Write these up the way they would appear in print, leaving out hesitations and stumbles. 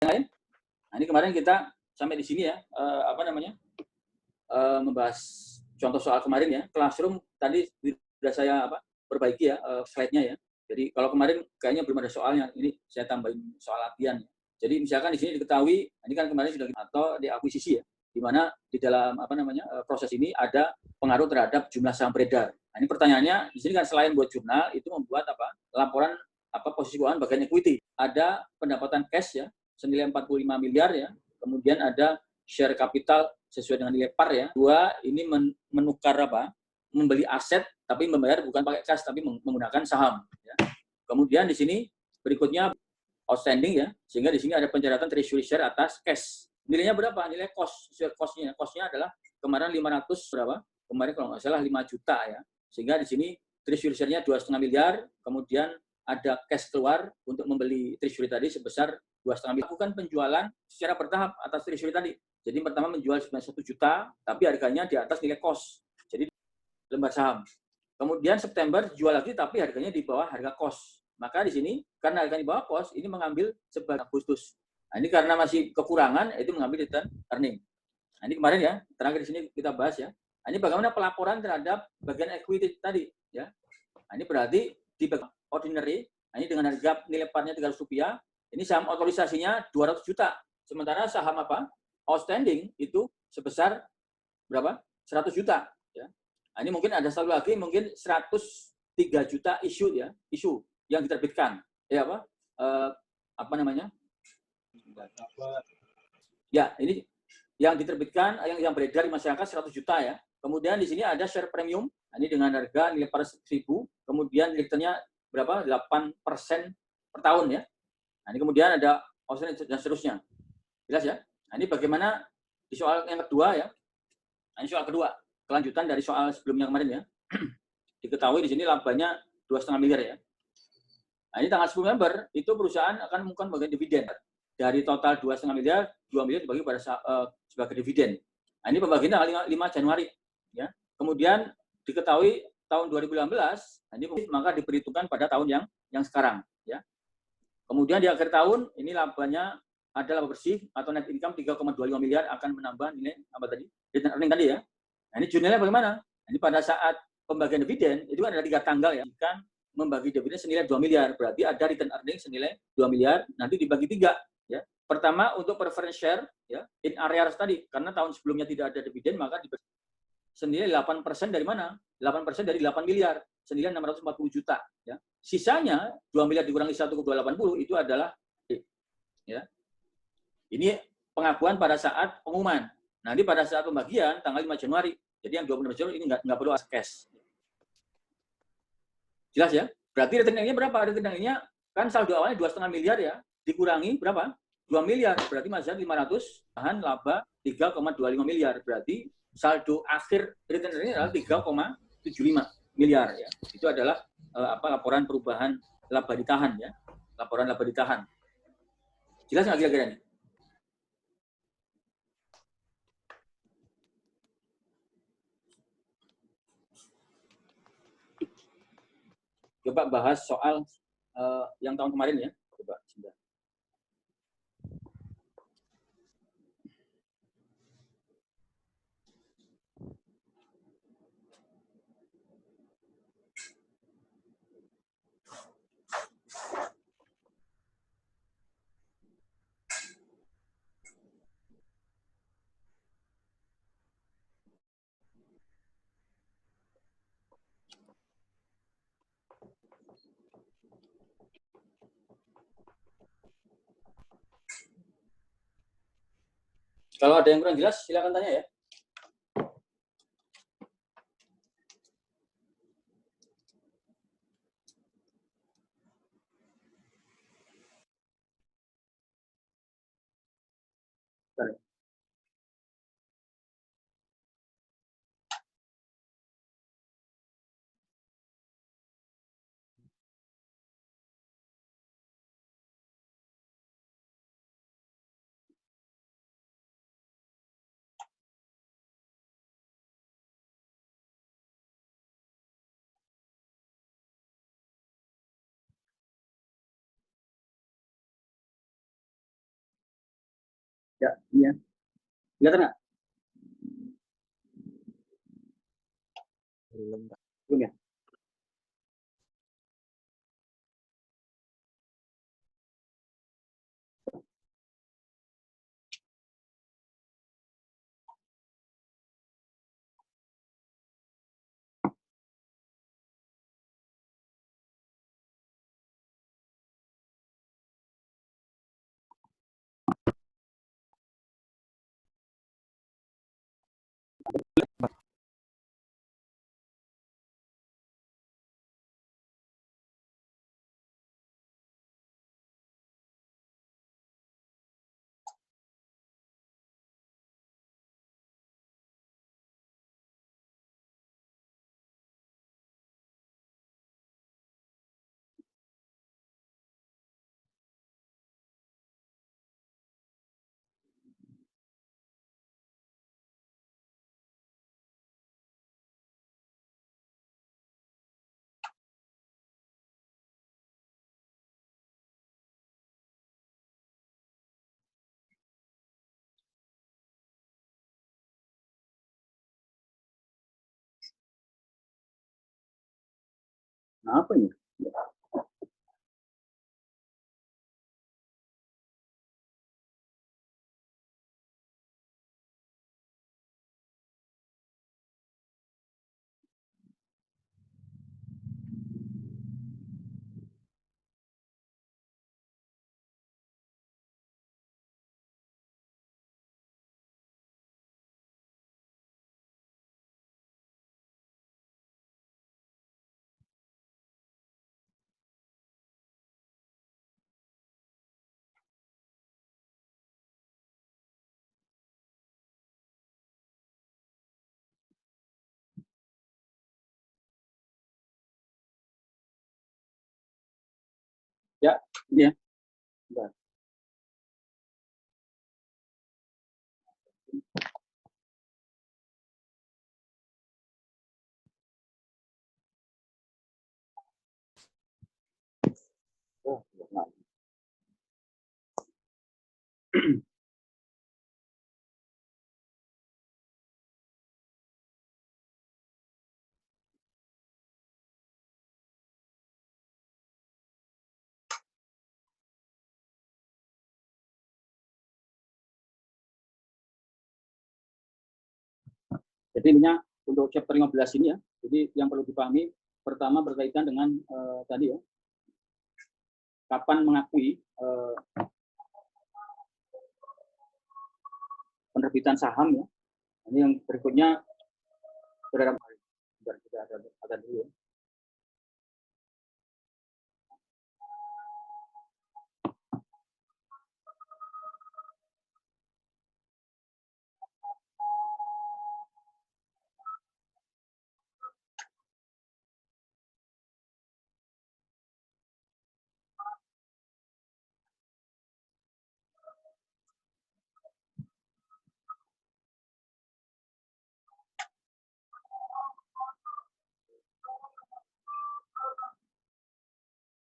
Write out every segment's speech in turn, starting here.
lain? Nah, ini kemarin kita sampai di sini ya, membahas contoh soal kemarin ya. Classroom tadi sudah saya perbaiki ya slide-nya ya. Jadi kalau kemarin kayaknya belum ada soalnya, ini saya tambahin soal latihan. Jadi misalkan di sini diketahui, ini kan kemarin sudah atau di akuisisi ya, di mana di dalam proses ini ada pengaruh terhadap jumlah saham beredar. Nah, ini pertanyaannya di sini kan selain buat jurnal itu membuat laporan posisi keuangan bagian equity. Ada pendapatan cash ya senilai 45 miliar ya. Kemudian ada share capital sesuai dengan nilai par ya. Dua, ini menukar membeli aset tapi membayar bukan pakai cash tapi menggunakan saham ya. Kemudian di sini berikutnya outstanding ya, sehingga di sini ada pencatatan treasury share atas cash. Nilainya berapa? Nilai cost, cost-nya. Cost-nya adalah kemarin 500 berapa? Kemarin kalau nggak salah 5 juta ya. Sehingga di sini treasury share-nya 2,5 miliar, kemudian ada cash keluar untuk membeli treasury tadi sebesar 2,5 miliar. Lakukan penjualan secara bertahap atas treasury tadi. Jadi pertama menjual sebanyak 1 juta, tapi harganya di atas nilai cost. Jadi lembar saham. Kemudian September jual lagi tapi harganya di bawah harga cost. Maka di sini karena harganya di bawah cost, ini mengambil sebagai Agustus. Nah, ini karena masih kekurangan, itu mengambil return earning. Nah, ini kemarin ya, terakhir di sini kita bahas ya. Nah, ini bagaimana pelaporan terhadap bagian equity tadi ya. Nah, ini berarti di bagian ordinary, nah ini dengan harga nilai parnya Rp300, ini saham otorisasinya 200 juta. Sementara saham outstanding itu sebesar berapa? 100 juta ya. Nah, ini mungkin ada satu lagi, mungkin 103 juta isu ya, isu yang diterbitkan. Ya Ya, ini yang diterbitkan, yang beredar di masyarakat 100 juta ya. Kemudian di sini ada share premium, ini dengan harga nilai par 1.000, kemudian returnnya berapa? 8% per tahun ya. Nah, ini kemudian ada option dan seterusnya. Jelas ya? Nah, ini bagaimana di soal yang kedua ya. Nah, ini soal kedua, kelanjutan dari soal sebelumnya kemarin ya. Diketahui di sini labanya 2,5 miliar ya. Nah, ini tanggal 10 November itu perusahaan akan mengumumkan bagian dividen. Dari total 2,5 miliar, 2 miliar dibagi pada sebagai dividen. Nah, ini pembagian tanggal 5 Januari ya. Kemudian diketahui tahun 2018, nah ini maka diperhitungkan pada tahun yang sekarang ya. Kemudian di akhir tahun ini labanya ada laba bersih atau net income 3,25 miliar akan menambah nilai apa tadi? Return earning tadi ya. Nah, ini jurnalnya bagaimana? Nah, ini pada saat pembagian dividen itu kan ada 3 tanggal ya. Kan membagi dividen senilai 2 miliar, berarti ada return earning senilai 2 miliar, nanti dibagi 3 ya. Pertama untuk preference share ya, in arrears tadi, karena tahun sebelumnya tidak ada dividen maka senilai 8% dari mana? 8% dari 8 miliar, senilai 640 juta ya. Sisanya 2 miliar dikurangi 1,280 itu adalah ya. Ini pengakuan pada saat pengumuman. Nanti pada saat pembagian tanggal 5 Januari. Jadi yang 26 Januari ini nggak perlu cash. Jelas ya? Berarti rekeningnya berapa? Rekeningnya kan saldo awalnya 2,5 miliar ya. Dikurangi berapa? 2 miliar. Berarti masih 500, tahan laba 3,25 miliar. Berarti saldo akhir rekeningnya adalah 3,75 miliar ya. Itu adalah laporan perubahan laba ditahan ya. Laporan laba ditahan. Jelas nggak kira-kira ini? Coba bahas soal yang tahun kemarin ya. Coba sebentar. Kalau ada yang kurang jelas, silakan tanya ya. Ya, iya. Kelihatan nggak? Belum, Pak. Belum ya? Nah, apa ini? Ya, ini ya. Bentar. Oh, nah. Jadi ininya untuk chapter 15 ini ya. Jadi yang perlu dipahami pertama berkaitan dengan tadi ya, kapan mengakui penerbitan saham ya. Ini yang berikutnya saudara kita ada dulu ya.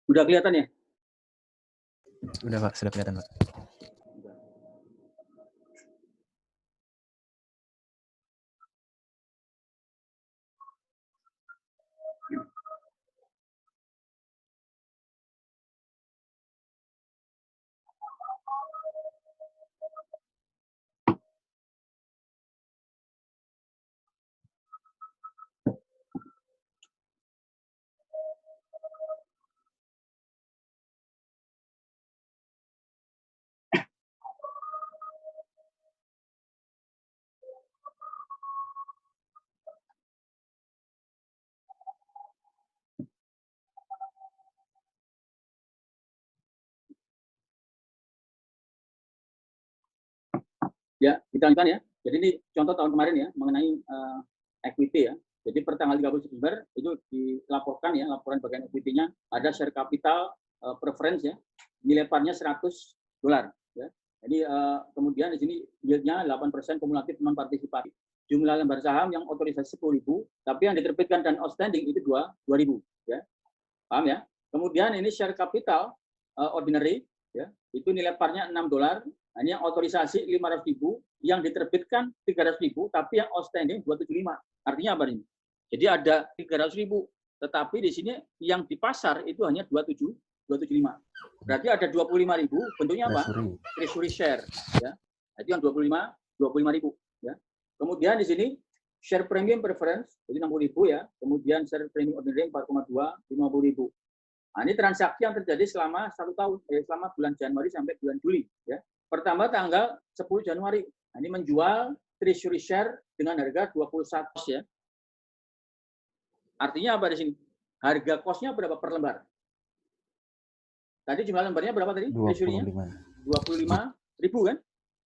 Sudah kelihatan ya? Udah, Pak, sudah kelihatan, Pak. Ya, kita lanjutkan ya. Jadi ini contoh tahun kemarin ya mengenai equity ya. Jadi per tanggal 30 September itu dilaporkan ya, laporan bagian equity-nya ada share capital preference ya. Nilai par-nya $100 ya. Jadi kemudian di sini yield-nya 8% kumulatif non partisipatif. Jumlah lembar saham yang otorisasi 10.000, tapi yang diterbitkan dan outstanding itu 2.000 ya. Paham ya? Kemudian ini share capital ordinary ya, itu nilai par-nya $6. Nah, ini yang otorisasi 500.000, yang diterbitkan 300.000, tapi yang outstanding 275. Artinya apa ini? Jadi ada 300.000, tetapi di sini yang di pasar itu hanya 275. Berarti ada 25.000, bentuknya apa? Treasury share. Ya. Itu yang 25.000. Ya. Kemudian di sini share premium preference, jadi 60.000 ya. Kemudian share premium ordinary 4,2, 50.000. Nah, ini transaksi yang terjadi selama 1 tahun, selama bulan Januari sampai bulan Juli. Ya. Pertama tanggal 10 Januari. Nah, ini menjual treasury share dengan harga 21 ya. Artinya apa di sini? Harga kosnya berapa per lembar? Tadi jumlah lembarnya berapa tadi? Treasury-nya? 25.000 kan?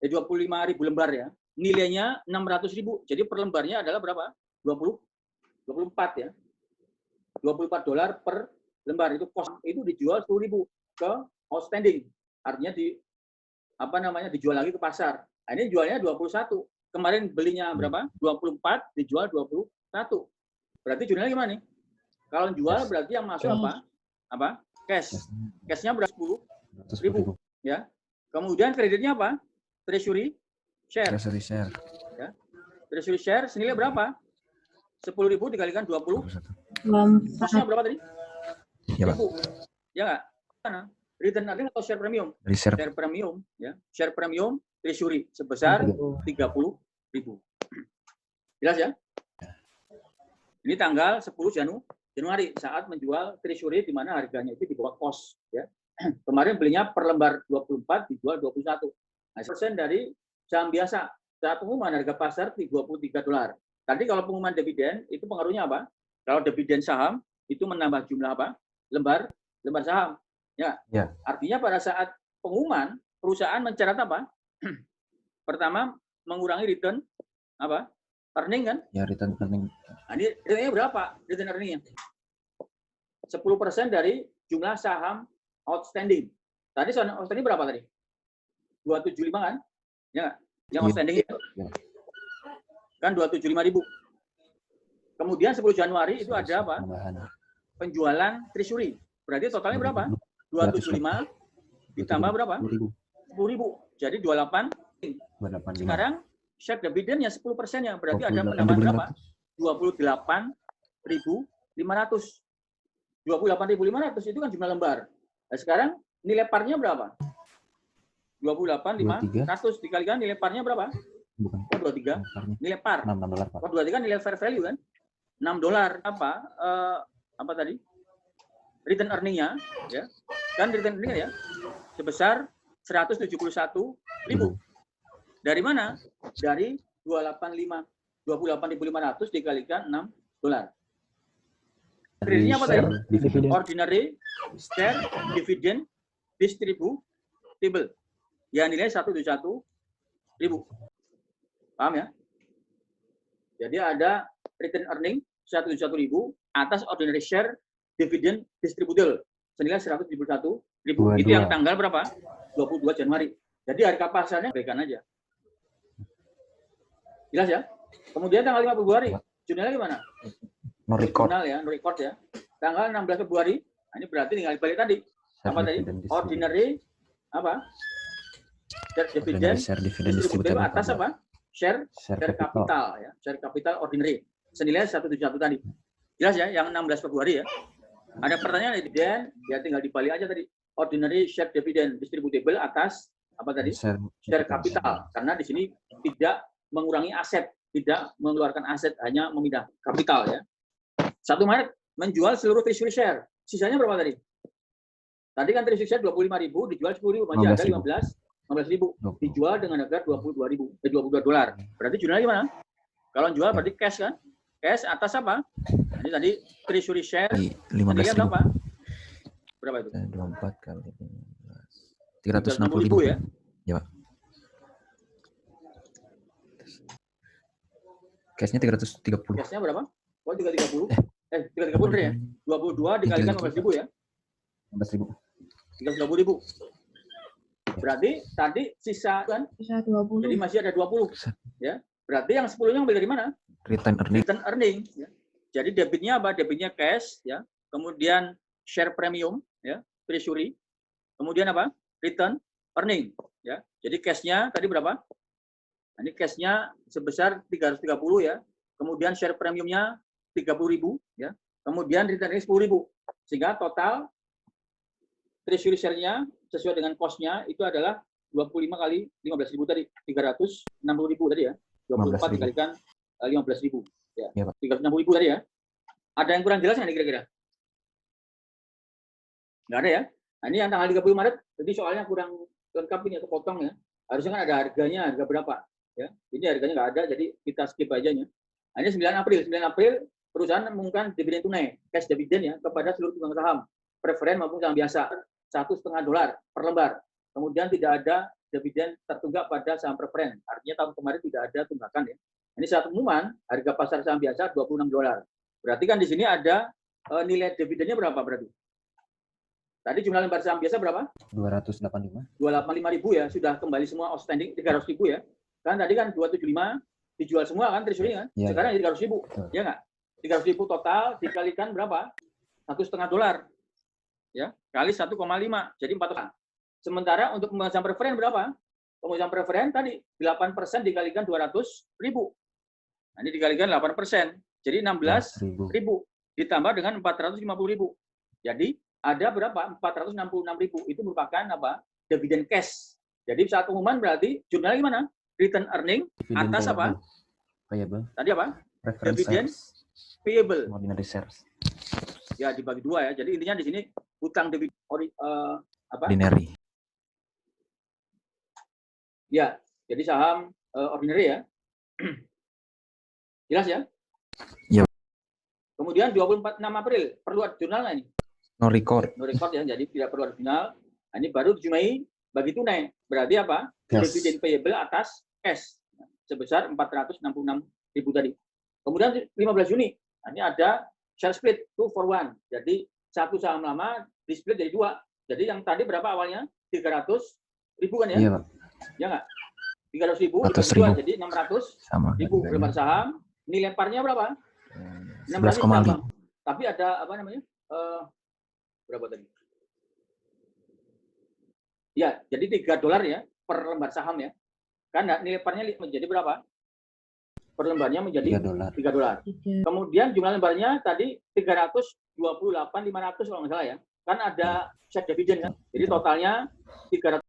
25.000 lembar ya. Nilainya 600.000. Jadi per lembarnya adalah berapa? 24 ya. $24 per lembar. Itu kos itu dijual 10.000 ke outstanding. Artinya dijual lagi ke pasar. Nah, ini jualnya 21. Kemarin belinya berapa? 24, dijual 21. Berarti jurnalnya gimana nih? Kalau jual berarti yang masuk apa? Cash. Cashnya berapa? 10.000. Ya. Kemudian kreditnya apa? Treasury share. Treasury share. Ya. Treasury share senilai berapa? 10.000 dikalikan 20. Costnya berapa tadi? Ya, Pak. Ya nggak? Mana? Return earning atau share premium? Share premium. Ya. Share premium treasury sebesar 30.000. Jelas ya? Ini tanggal 10 Januari saat menjual treasury di mana harganya itu di bawah cost ya. Kemarin belinya per lembar 24 dijual 21. Nah, persen dari saham biasa. Saat pengumuman harga pasar $33. Tadi kalau pengumuman dividen itu pengaruhnya apa? Kalau dividen saham itu menambah jumlah apa? Lembar saham. Ya. Artinya pada saat pengumuman perusahaan mencatat apa? Pertama mengurangi return apa? Earning kan? Ya, return earning. Nah, ini return-nya berapa? Return earning-nya? 10% dari jumlah saham outstanding. Tadi saham outstanding berapa tadi? 275 kan? Ya, yang outstanding itu. Kan 275.000. Kemudian 10 Januari itu ada apa? Penjualan treasury. Berarti totalnya berapa? 275 ditambah berapa? 10.000. Jadi 28. Sekarang share dividennya 10% ya, berarti ada penambahan berapa? 28.500. 28.500 itu kan jumlah lembar. Nah, sekarang nilai parnya berapa? 28.500 dikalikan nilai parnya berapa? Bukan. 23. Nilai par. $6, Pak. 23 nilai fair value kan? $6 apa tadi? Return earning-nya ya. Kan return earning-nya ya sebesar 171.000. Dari mana? Dari 28.500 dikalikan $6. Kreditnya apa tadi? Ordinary share dividend distributable. Yang nilai 171.000. Paham ya? Jadi ada return earning 171.000 atas ordinary share dividend distributable senilai 171.000. Itu yang tanggal berapa? 22 Januari. Jadi harga pasarnya berikan aja. Jelas ya? Kemudian tanggal 5 Februari, jurnalnya gimana? No record. Jurnal ya, no record ya. Tanggal 16 Februari, nah ini berarti tinggal balik tadi. Apa tadi? Ordinary apa? Share dividend distributable atas apa? Share capital ya. Share capital ordinary. Senilai 171 tadi. Jelas ya, yang 16 Februari ya. Ada pertanyaan dividen, ya tinggal dibalik aja tadi. Ordinary share dividend distributable atas apa tadi? Share capital. Karena di sini tidak mengurangi aset, tidak mengeluarkan aset, hanya memindah kapital ya. 1 Maret menjual seluruh treasury share. Sisanya berapa tadi? Tadi kan treasury share 25.000, dijual 10.000, masih ada 15.000. Dijual dengan harga $22. Berarti jurnalnya gimana? Kalau jual berarti cash kan? Cash atas apa? Ini tadi treasury share 15.000. Berapa? Berapa itu? 24 kali 15. 360.000 ya? Ya, Pak. Cashnya 330. Cashnya berapa? Oh, 330. 330 bener ya? 22 dikalikan 15.000 ya? 15.000. 320.000. Berarti tadi sisa kan? Sisa 20. Jadi masih ada 20. Ya. Berarti yang 10-nya ambil dari mana? Return earning. Return earning. Ya. Jadi debitnya apa? Debitnya cash. Ya. Kemudian share premium. Ya. Treasury. Kemudian apa? Return earning. Ya. Jadi cash-nya tadi berapa? Nah, ini cash-nya sebesar 330 ya. Kemudian share premiumnya 30.000 ya. Kemudian return earnings 10.000. Sehingga total treasury share-nya sesuai dengan cost-nya itu adalah 25 kali 15.000 tadi, 360.000 tadi ya. 24 dikalikan 15.000 ya. 360.000 tadi ya. Ada yang kurang jelas nggak nih kira-kira? Nggak ada ya. Nah, ini yang tanggal 30 Maret, jadi soalnya kurang lengkap ini, kepotong ya. Harusnya kan ada harganya, harga berapa ya. Ini harganya nggak ada, jadi kita skip aja ya. Nah, ini 9 April perusahaan mengumumkan dividen tunai, cash dividend ya, kepada seluruh pemegang saham, preferen maupun saham biasa, $1,5 per lembar. Kemudian tidak ada dividen tertunggak pada saham preferen. Artinya tahun kemarin tidak ada tunggakan ya. Ini saat pengumuman harga pasar saham biasa $26. Berarti kan di sini ada nilai dividennya berapa berarti? Tadi jumlah lembar saham biasa berapa? 285. 285.000 ya, sudah kembali semua outstanding 300.000 ya. Kan tadi kan 275 dijual semua kan treasury kan? Ya, sekarang ya 300.000. Ya nggak? 300.000 total dikalikan berapa? $1,5. Ya, kali 1,5 jadi 4. Sementara untuk pemegang saham preferen berapa? Pemegang saham preferen tadi 8% dikalikan 200.000. Nah, ini dikalikan 8%. Jadi 16.000 ditambah dengan 450.000. Jadi ada berapa? 466.000. Itu merupakan apa? Dividen cash. Jadi saat pengumuman berarti jurnalnya gimana? Return earning atas apa? Payable. Tadi apa? Dividen payable. Ordinary shares. Ya dibagi 2 ya. Jadi intinya di sini hutang dividen apa? Ordinary. Ya, jadi saham ordinary ya. Jelas ya? Ya. Kemudian 26 April perlu ada jurnal nggak ini? No record. No record ya, jadi tidak perlu ada jurnal. Nah, ini baru 7 Mei bagi tunai. Berarti apa? Yes. Dividen payable atas cash sebesar 466.000 tadi. Kemudian 15 Juni, nah, ini ada share split 2-for-1. Jadi satu saham lama di split jadi 2. Jadi yang tadi berapa awalnya? 300.000 kan ya? Iya, Pak. Ya nggak? 300.000 100.000. jadi 600.000 lembar saham. Ini lemparnya berapa? 11,5. Tapi ada apa namanya? Berapa tadi? Ya, jadi $3 ya per lembar saham ya. Kan nilai lembarnya menjadi berapa? Per lembarnya menjadi $3. Kemudian jumlah lembarnya tadi 328.500 kalau nggak salah ya. Kan ada share dividend kan. Jadi totalnya 300